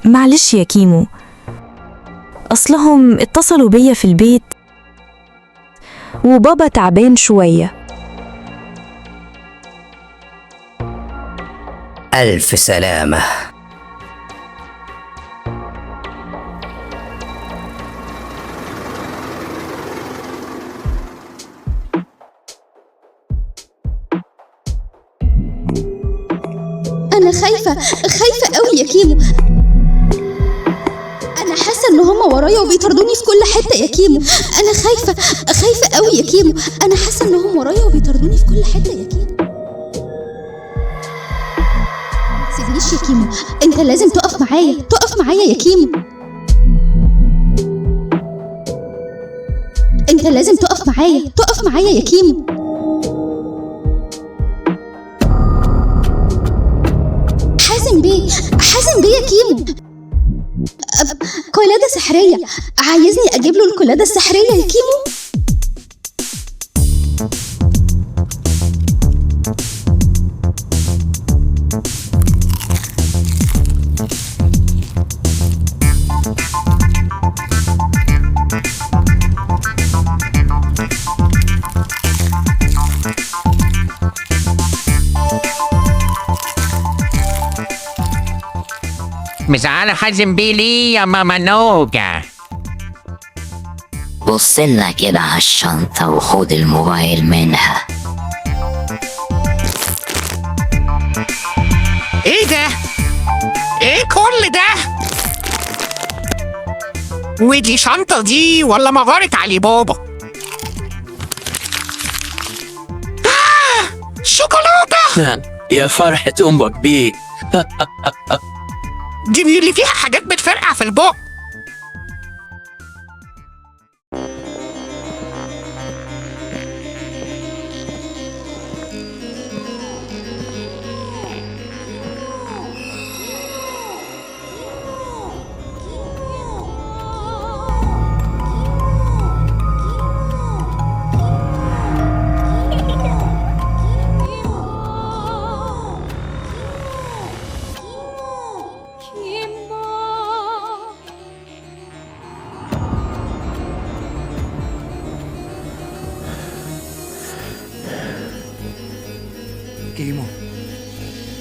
معلش يا كيمو، أصلهم اتصلوا بيا في البيت وبابا تعبان شوية. ألف سلامة. أنا خايفة قوي يا كيمو. أنا حاسة إن هما ورايا وبيطردوني في كل حتة يا كيمو. أنا خايفة قوي يا كيمو. أنا حاسة إن هما ورايا وبيطردوني في كل حتة يا كيمو. متسيبنيش يا كيمو، أنت لازم تقف معايا يا كيمو. أنت لازم تقف معايا يا كيمو. حازم بيه يا كيمو. قلادة سحرية، عايزني أجيب له القلادة السحرية يا كيمو. مزعلة حازم بيه ليه يا ماما نوجة؟ بصلنا كده على الشنطة وخد الموبايل منها. ايه ده؟ ايه كل ده؟ ودي شنطة دي ولا مغارة علي بابا؟ شوكولاتة! يا فرحة أمك بيه. دي اللي فيها حاجات بتفرقع في البق.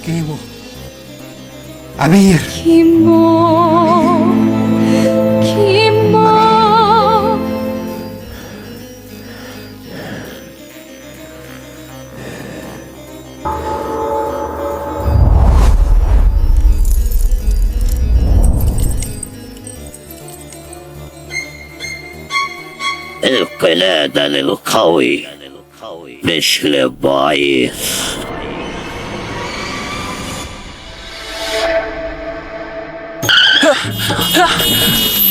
كيمو عبير. كيمو القلادة للقوي مش للضعيف.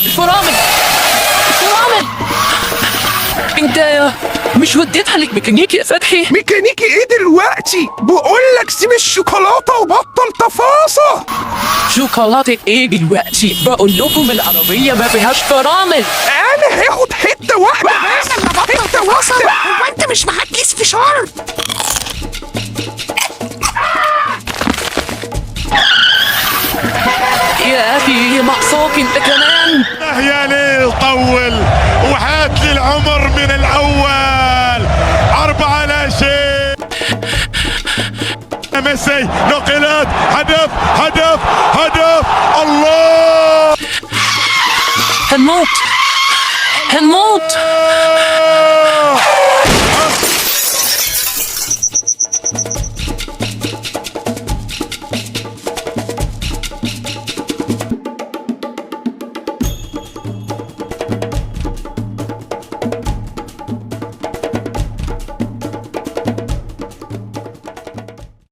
الفرامل انت مش وديتها لك ميكانيكي يا فتحي؟ ميكانيكي ايه دلوقتي؟ بقولك سيب الشوكولاتة وبطل تفاصيل. شوكولاتة ايه دلوقتي؟ بقول لكم العربية ما فيهاش فرامل. انا هاخد حتة واحدة بس. حتة واحدة. هو انت مش معاك كيس فشار؟ يا اخي مقصوك انت كمان. يا ليل طول وهات لي العمر من الاول. 4 لا شيء. ميسي نقلات. هدف الله. هنموت